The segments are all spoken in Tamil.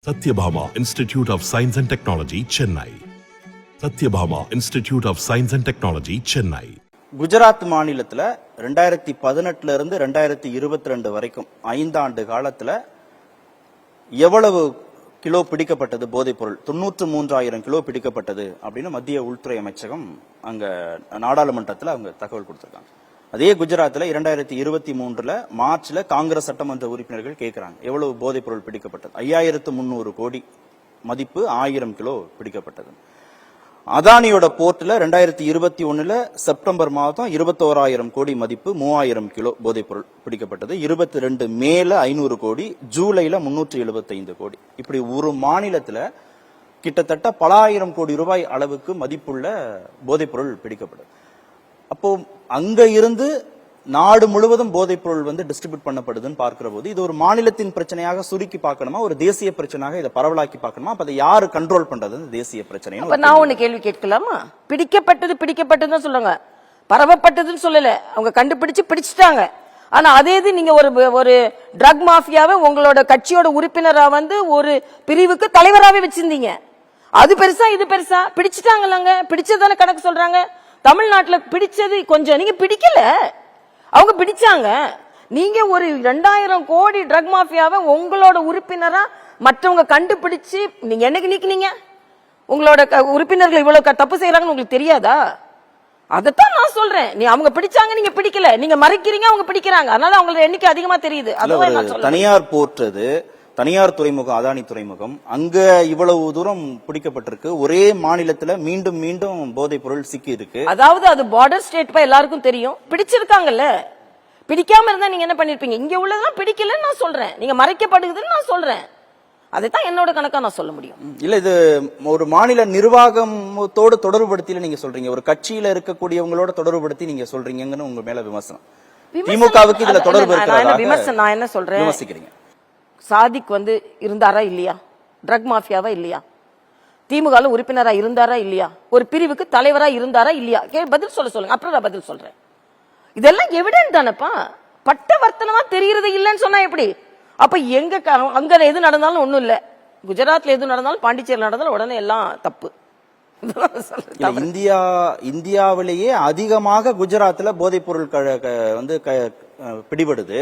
Satyabhama Institute of Science and Technology, Chennai. Satyabhama Institute of Science and Technology, Chennai. Gujarat மாநிலத்துல 2018 இருந்து 2022 வரைக்கும் 5 ஆண்டு காலத்துல எவ்வளவு கிலோ பிடிக்கப்பட்டது போதைப் பொருள்? 93,000 கிலோ பிடிக்கப்பட்டது அப்படின்னு மத்திய உள்துறை அமைச்சகம் அங்க நாடாளுமன்றத்துல அவங்க தகவல் கொடுத்திருக்காங்க. அதே குஜராத்ல 2023 மார்ச்ல காங்கிரஸ் சட்டமன்ற உறுப்பினர்கள் கேட்கிறாங்க, எவ்வளவு போதைப் பொருள் பிடிக்கப்பட்டது? 5300 கோடி மதிப்பு 1000 கிலோ பிடிக்கப்பட்டது. அதானியோட போர்ட்ல 2021 செப்டம்பர் மாதம் 21,000 கோடி மதிப்பு 3000 கிலோ போதைப் பொருள் பிடிக்கப்பட்டது. 22 மேல 500 கோடி, ஜூலைல 375 கோடி. இப்படி ஒரு மாநிலத்துல கிட்டத்தட்ட பல ஆயிரம் கோடி ரூபாய் அளவுக்கு மதிப்புள்ள போதைப் பொருள் பிடிக்கப்படுது. அப்போ அங்க இருந்து நாடு முழுவதும் போதைப் பொருள் டிஸ்ட்ரிபியூட் பண்ணப்படுதுன்னு பார்க்கிற போது இது ஒரு மாநிலத்தின் பிரச்சனையாக சுருக்கி பார்க்கணுமா, ஒரு தேசிய பிரச்சனையாக இதை பரவலாக்கி பார்க்கணுமா? அப்ப அதை யாரு கண்ட்ரோல் பண்றது தேசிய பிரச்சனை? நான் ஒண்ணு கேள்வி கேட்கலாமா? பிடிக்கப்பட்டதுன்னு சொல்லுங்க, பரவப்பட்டதுன்னு சொல்லல. அவங்க கண்டுபிடிச்சு பிடிச்சிட்டாங்க. ஆனா அதே இது நீங்க ஒரு ட்ரக் மாஃபியாவை உங்களோட கட்சியோட உறுப்பினரா ஒரு பிரிவுக்கு தலைவராகவே வச்சிருந்தீங்க. அது பெருசா இது பெருசா? பிடிச்சிட்டாங்கல்லங்க, பிடிச்சதான கணக்கு சொல்றாங்க. தமிழ்நாட்டுல பிடிச்சது கொஞ்சம், நீங்க பிடிக்கல, அவங்க பிடிச்சாங்க. நீங்க ஒரு 2000 கோடி ட்ரக் மாஃபியாவை உங்களோட உறுப்பினரா மற்றவங்க கண்டுபிடிச்சு நீங்க என்னைக்கு நீக்கினீங்க? உங்களோட உறுப்பினர்கள் இவ்வளவு தப்பு செய்யறாங்கன்னு உங்களுக்கு தெரியாதா? அதைத்தான் நான் சொல்றேன். அவங்க பிடிச்சாங்க, நீங்க பிடிக்கல, நீங்க மறைக்கிறீங்க, அவங்க பிடிக்கிறாங்க. அதனால அவங்களுக்கு எண்ணிக்கை அதிகமா தெரியுது. தனியார் போற்றது, தனியார் துறைமுகம், அதானி துறைமுகம், அங்க இவ்வளவு தூரம் பிடிக்கப்பட்டிருக்கு. ஒரே மாநிலத்துல மீண்டும் மீண்டும் போதைப் பொருள் சிக்கி இருக்கு. அதாவது அது பார்டர் ஸ்டேட் எல்லாருக்கும் தெரியும். பிடிச்சிருக்காங்கல்ல, பிடிக்காம இருந்தா நீங்க என்ன பண்ணிருப்பீங்க? இங்க உள்ளதெல்லாம் பிடிக்கலன்னு நான் சொல்றேன், நீங்க மறைக்கப்படுதுன்னு நான் சொல்றேன். அதைத்தான் என்னோட கணக்கா நான் சொல்ல முடியும். இல்ல, இது ஒரு மாநில நிர்வாகத்தோடு தொடர்புபடுத்தி நீங்க சொல்றீங்க, ஒரு கட்சியில இருக்கக்கூடியவங்களோட தொடர்புபடுத்தி நீங்க சொல்றீங்கன்னு உங்க மேல விமர்சனம். திமுகவுக்கு இதுல தொடர்பு விமர்சனம். நான் என்ன சொல்றேன், விமர்சிக்கிறீங்க. சாதிக் இருந்தாரா இல்லையா? ட்ரக் மாஃபியாவா இல்லையா? திமுக உறுப்பினரா இருந்தாரா இல்லையா? ஒரு பிரிவுக்கு தலைவரா இருந்தாரா இல்லையா? பதில் சொல்லுங்க, அப்புறம் நான் பதில் சொல்றேன். இதெல்லாம் எவிடன்ட் தானப்பா. பட்டவர்த்தனமா தெரிகிறது இல்லைன்னு சொன்னா எப்படி? அப்ப அங்க எது நடந்தாலும் ஒண்ணும் இல்ல, குஜராத்ல எது நடந்தாலும் பாண்டிச்சேரி நடந்தாலும் உடனே எல்லாம் தப்பு. இந்தியாவிலேயே அதிகமாக குஜராத்ல போதைப் பொருள் பிடிபடுது.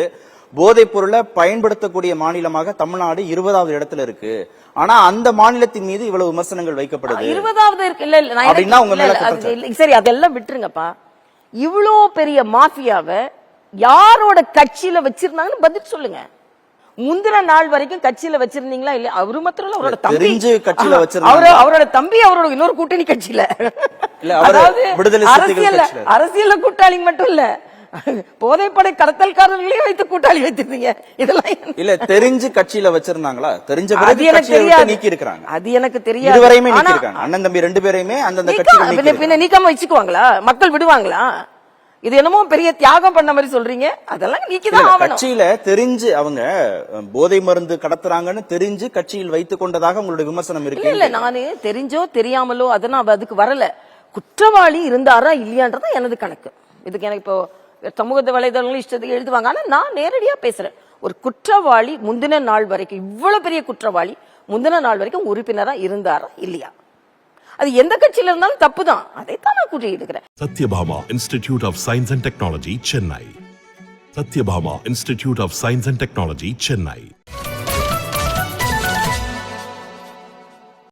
போதைப் பொருளை பயன்படுத்தக்கூடிய மாநிலமாக தமிழ்நாடு 20வது இடத்துல இருக்கு. ஆனா அந்த மாநிலத்தின் மீது இவ்வளவு விமர்சனங்கள் வைக்கப்படுது. 20வது இருக்கு இல்ல. சரி, அதெல்லாம் விட்டுருங்கப்பா. இவ்வளோ பெரிய மாஃபியாவை யாரோட கட்சியில வச்சிருந்தாங்கன்னு பதில் சொல்லுங்க. முந்தின நாள் வரைக்கும் கட்சியில வச்சிருந்தீங்களா இல்ல? அவரு மாத்திரம் அவரோட தம்பி கட்சியில வச்சிருந்தாங்க. அவரோட தம்பி அவரோட இன்னொரு கூட்டணி கட்சியில, அதாவது அரசியல் கூட்டாளி மட்டும் இல்ல, போதைப்படை கடத்தல்காரர்களே வைத்து கூட்டாளி வைத்திருந்தீங்க. இதெல்லாம் இல்ல, தெரிஞ்சு கட்சியில வச்சிருந்தாங்களா? தெரிஞ்ச நீக்கி இருக்காங்க. அது எனக்கு தெரியாது. இதுவரையுமே நீக்கி இருக்காங்க. அண்ணன் தம்பி 2 பேரையுமே அந்த கட்சியில நீக்காம வச்சுக்குவாங்களா? மக்கள் விடுவாங்களா? இது என்னமோ பெரிய தியாகம் பண்ண மாதிரி சொல்றீங்க. அதெல்லாம் நீக்கிதான் ஆகணும். கட்சியில தெரிஞ்சு அவங்க போதை மருந்து கடத்துறாங்கன்னு தெரிஞ்சு கட்சியில் வைத்துக் கொண்டதாக உங்களுடைய விமர்சனம் இருக்கு. இல்ல, நானு தெரிஞ்சோ தெரியாமலோ அதுக்கு வரல. குற்றவாளி இருந்தாரா இல்லையான்றதான் எனது கணக்கு. இதுக்கு எனக்கு இப்போ சமூக வலைதளங்களும் இஷ்டத்துக்கு எழுதுவாங்க. ஆனா நான் நேரடியா பேசுறேன். ஒரு குற்றவாளி முந்தின நாள் வரைக்கும், இவ்வளவு பெரிய குற்றவாளி முந்தின நாள் வரைக்கும் உறுப்பினரா இருந்தாரா இல்லையா? அது எந்த கட்சியில இருந்தாலும் தப்பு தான். அதைத்தான் நான் கூட்டி எடுக்கிறேன். Satyabhama Institute of Science and Technology, Chennai. Satyabhama Institute of Science and Technology, Chennai.